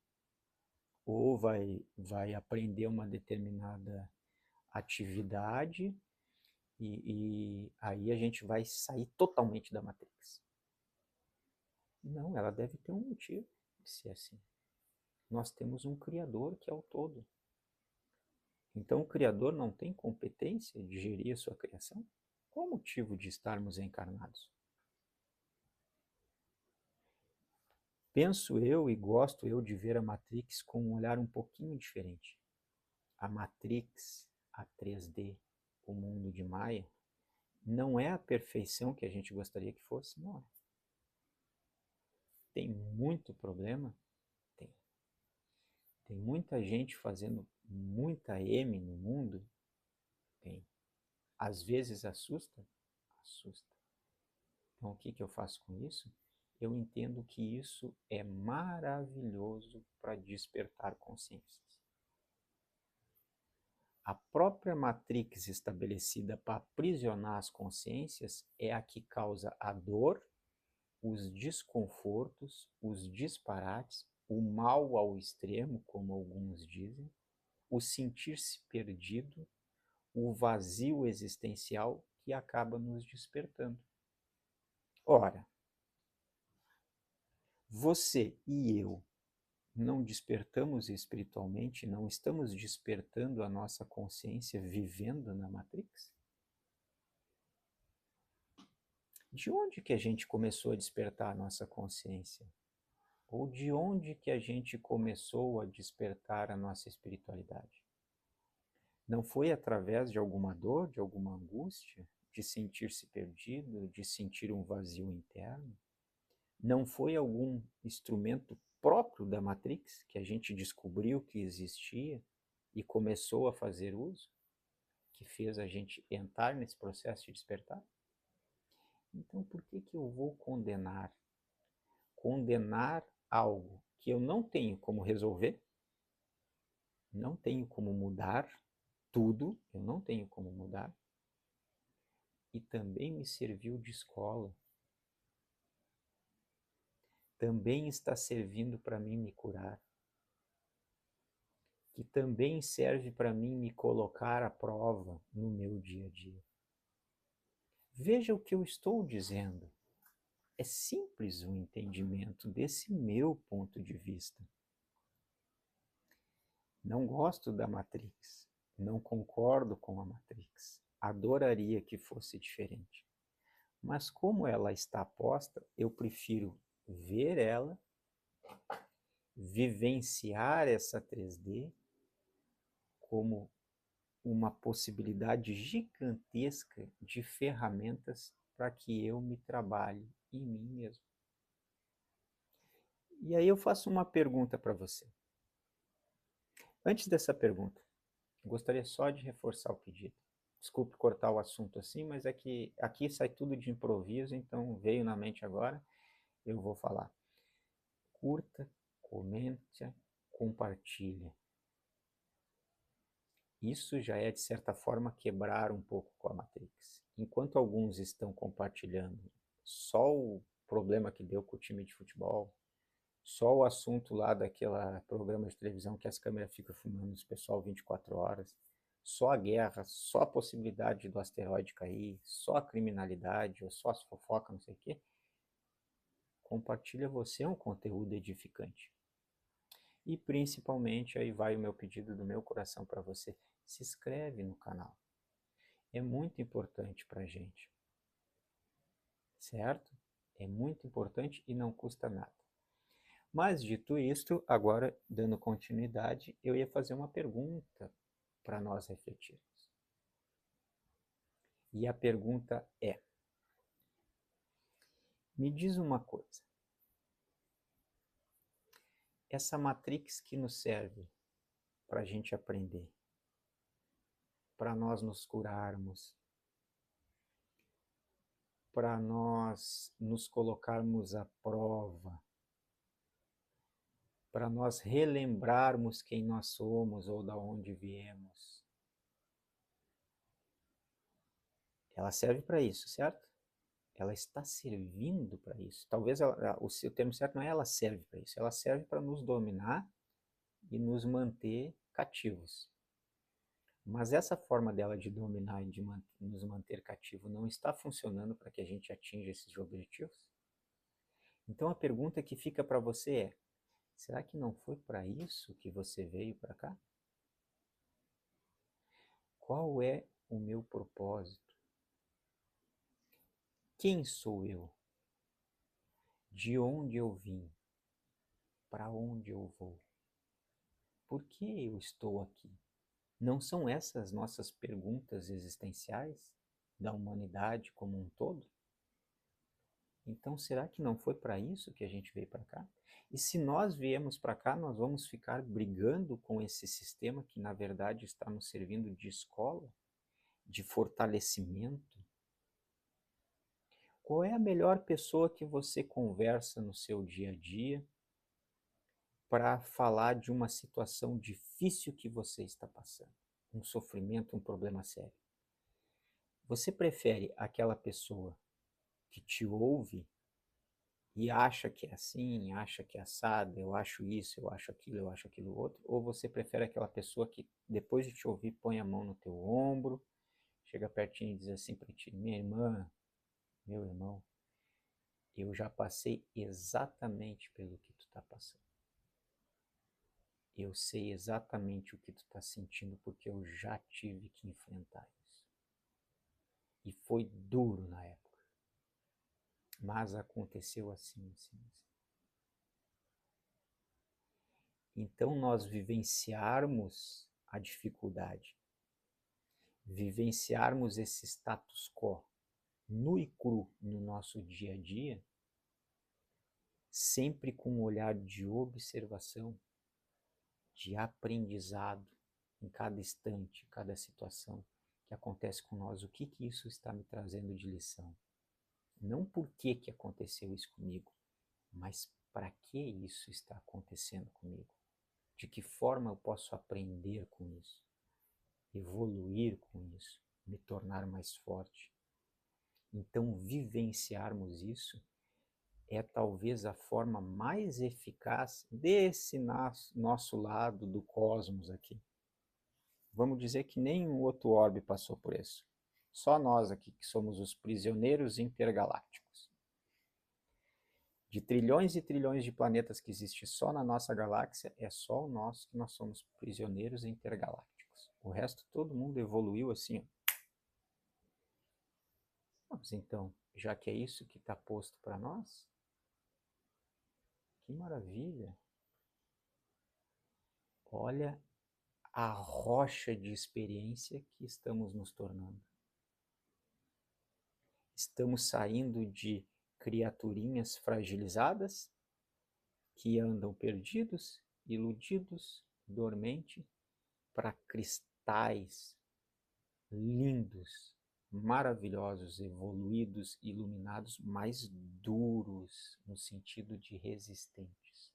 ou vai aprender uma determinada atividade e aí a gente vai sair totalmente da Matrix. Não, ela deve ter um motivo de ser assim. Nós temos um Criador que é o todo. Então o Criador não tem competência de gerir a sua criação? Qual o motivo de estarmos encarnados? Penso eu e gosto eu de ver a Matrix com um olhar um pouquinho diferente. A Matrix, a 3D, o mundo de Maia, não é a perfeição que a gente gostaria que fosse, não é. Tem muito problema? Tem. Tem muita gente fazendo muita M no mundo? Tem. Às vezes assusta? Assusta. Então o que eu faço com isso? Eu entendo que isso é maravilhoso para despertar consciências. A própria Matrix estabelecida para aprisionar as consciências é a que causa a dor, os desconfortos, os disparates, o mal ao extremo, como alguns dizem, o sentir-se perdido, o vazio existencial que acaba nos despertando. Ora, você e eu não despertamos espiritualmente, não estamos despertando a nossa consciência vivendo na Matrix? De onde que a gente começou a despertar a nossa consciência? Ou de onde que a gente começou a despertar a nossa espiritualidade? Não foi através de alguma dor, de alguma angústia, de sentir-se perdido, de sentir um vazio interno? Não foi algum instrumento próprio da Matrix que a gente descobriu que existia e começou a fazer uso, que fez a gente entrar nesse processo de despertar? Então, por que eu vou condenar? Condenar algo que eu não tenho como resolver, não tenho como mudar tudo, eu não tenho como mudar, e também me serviu de escola. Também está servindo para mim me curar. Que também serve para mim me colocar à prova no meu dia a dia. Veja o que eu estou dizendo. É simples o entendimento desse meu ponto de vista. Não gosto da Matrix, não concordo com a Matrix, adoraria que fosse diferente. Mas como ela está posta, eu prefiro ver ela, vivenciar essa 3D como uma possibilidade gigantesca de ferramentas para que eu me trabalhe em mim mesmo. E aí eu faço uma pergunta para você. Antes dessa pergunta, gostaria só de reforçar o pedido. Desculpe cortar o assunto assim, mas é que aqui sai tudo de improviso, então veio na mente agora, eu vou falar. Curta, comente, compartilha. Isso já é, de certa forma, quebrar um pouco com a Matrix. Enquanto alguns estão compartilhando só o problema que deu com o time de futebol, só o assunto lá daquele programa de televisão que as câmeras ficam filmando os pessoal 24 horas, só a guerra, só a possibilidade do asteroide cair, só a criminalidade, ou só as fofocas, não sei o quê, compartilha você um conteúdo edificante. E principalmente, aí vai o meu pedido do meu coração para você, se inscreve no canal. É muito importante para a gente, certo? É muito importante e não custa nada. Mas, dito isto, agora, dando continuidade, eu ia fazer uma pergunta para nós refletirmos. E a pergunta é: me diz uma coisa, essa matrix que nos serve para a gente aprender, para nós nos curarmos, para nós nos colocarmos à prova, para nós relembrarmos quem nós somos ou da onde viemos. Ela serve para isso, certo? Ela está servindo para isso. Talvez o termo certo não é ela serve para isso, ela serve para nos dominar e nos manter cativos. Mas essa forma dela de dominar e de nos manter cativos não está funcionando para que a gente atinja esses objetivos? Então a pergunta que fica para você é: será que não foi para isso que você veio para cá? Qual é o meu propósito? Quem sou eu? De onde eu vim? Para onde eu vou? Por que eu estou aqui? Não são essas nossas perguntas existenciais da humanidade como um todo? Então, será que não foi para isso que a gente veio para cá? E se nós viemos para cá, nós vamos ficar brigando com esse sistema que, na verdade, está nos servindo de escola, de fortalecimento? Qual é a melhor pessoa que você conversa no seu dia a dia para falar de uma situação difícil que você está passando? Um sofrimento, um problema sério. Você prefere aquela pessoa que te ouve e acha que é assim, acha que é assado, eu acho isso, eu acho aquilo outro, ou você prefere aquela pessoa que depois de te ouvir põe a mão no teu ombro, chega pertinho e diz assim para ti: minha irmã, meu irmão, eu já passei exatamente pelo que tu está passando. Eu sei exatamente o que tu está sentindo porque eu já tive que enfrentar isso. E foi duro na época. Mas aconteceu assim, assim, assim. Então nós vivenciarmos a dificuldade, vivenciarmos esse status quo nu e cru no nosso dia a dia, sempre com um olhar de observação, de aprendizado em cada instante, em cada situação que acontece com nós, o que isso está me trazendo de lição. Não por que aconteceu isso comigo, mas para que isso está acontecendo comigo. De que forma eu posso aprender com isso, evoluir com isso, me tornar mais forte. Então, vivenciarmos isso é talvez a forma mais eficaz desse nosso lado do cosmos aqui. Vamos dizer que nenhum outro orbe passou por isso. Só nós aqui, que somos os prisioneiros intergalácticos. De trilhões e trilhões de planetas que existem só na nossa galáxia, é só o nosso que nós somos prisioneiros intergalácticos. O resto, todo mundo evoluiu assim, ó. Mas então, já que é isso que está posto para nós, que maravilha! Olha a rocha de experiência que estamos nos tornando. Estamos saindo de criaturinhas fragilizadas que andam perdidos, iludidos, dormente, para cristais lindos, maravilhosos, evoluídos, iluminados, mais duros, no sentido de resistentes.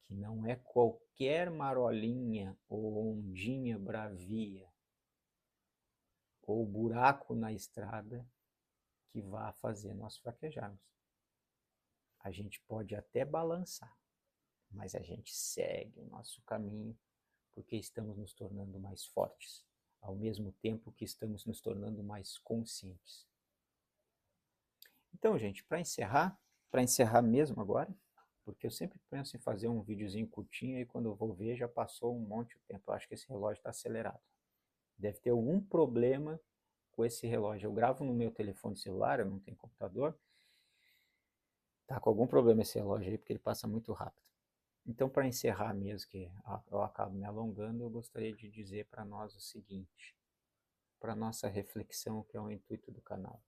Que não é qualquer marolinha ou ondinha bravia ou buraco na estrada que vá fazer nós fraquejarmos. A gente pode até balançar, mas a gente segue o nosso caminho porque estamos nos tornando mais fortes, ao mesmo tempo que estamos nos tornando mais conscientes. Então, gente, para encerrar mesmo agora, porque eu sempre penso em fazer um videozinho curtinho e quando eu vou ver já passou um monte de tempo. Eu acho que esse relógio está acelerado. Deve ter algum problema com esse relógio. Eu gravo no meu telefone celular, eu não tenho computador. Tá com algum problema esse relógio aí, porque ele passa muito rápido. Então, para encerrar mesmo, que eu acabo me alongando, eu gostaria de dizer para nós o seguinte, para nossa reflexão, que é o intuito do canal.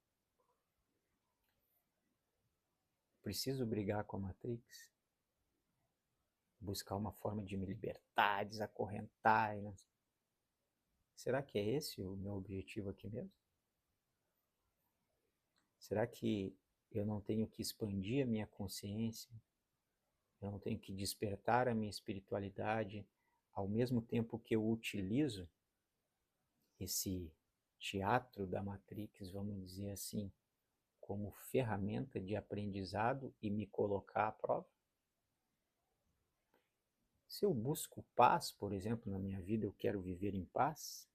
Preciso brigar com a Matrix? Buscar uma forma de me libertar, desacorrentar? Será que é esse o meu objetivo aqui mesmo? Será que eu não tenho que expandir a minha consciência? Eu não tenho que despertar a minha espiritualidade ao mesmo tempo que eu utilizo esse teatro da Matrix, vamos dizer assim, como ferramenta de aprendizado e me colocar à prova? Se eu busco paz, por exemplo, na minha vida, eu quero viver em paz,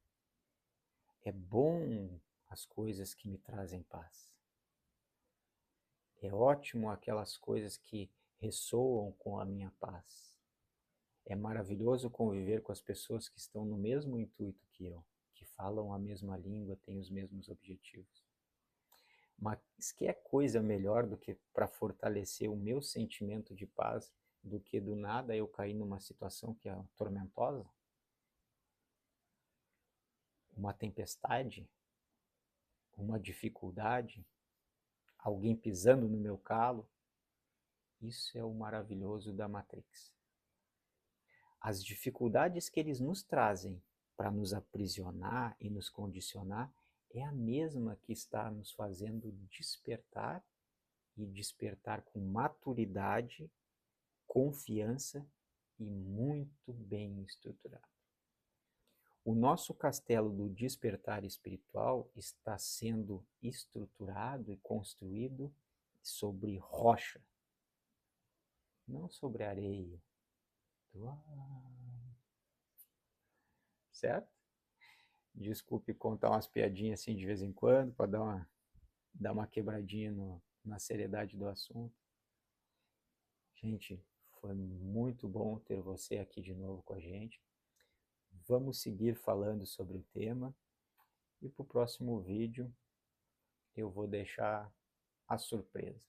é bom as coisas que me trazem paz. É ótimo aquelas coisas que ressoam com a minha paz. É maravilhoso conviver com as pessoas que estão no mesmo intuito que eu, que falam a mesma língua, têm os mesmos objetivos. Mas que é coisa melhor do que para fortalecer o meu sentimento de paz, do que do nada eu cair numa situação que é tormentosa? Uma tempestade? Uma dificuldade? Alguém pisando no meu calo? Isso é o maravilhoso da Matrix. As dificuldades que eles nos trazem para nos aprisionar e nos condicionar é a mesma que está nos fazendo despertar e despertar com maturidade, confiança e muito bem estruturado. O nosso castelo do despertar espiritual está sendo estruturado e construído sobre rocha, não sobre areia. Certo? Desculpe contar umas piadinhas assim de vez em quando, para dar uma quebradinha na seriedade do assunto. Gente, foi muito bom ter você aqui de novo com a gente. Vamos seguir falando sobre o tema. E para o próximo vídeo eu vou deixar a surpresa.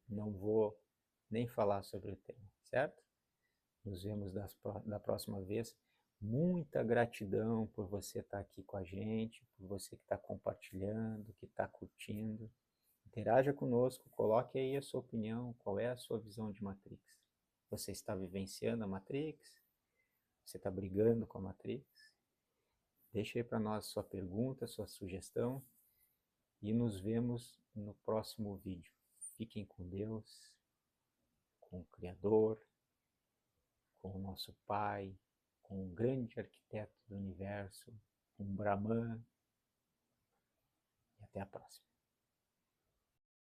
Não vou nem falar sobre o tema, certo? Nos vemos da próxima vez. Muita gratidão por você estar aqui com a gente, por você que está compartilhando, que está curtindo. Interaja conosco, coloque aí a sua opinião, qual é a sua visão de Matrix. Você está vivenciando a Matrix? Você está brigando com a Matrix? Deixe aí para nós sua pergunta, sua sugestão e nos vemos no próximo vídeo. Fiquem com Deus, com o Criador, com o nosso Pai, com o grande arquiteto do universo, com Brahman. E até a próxima.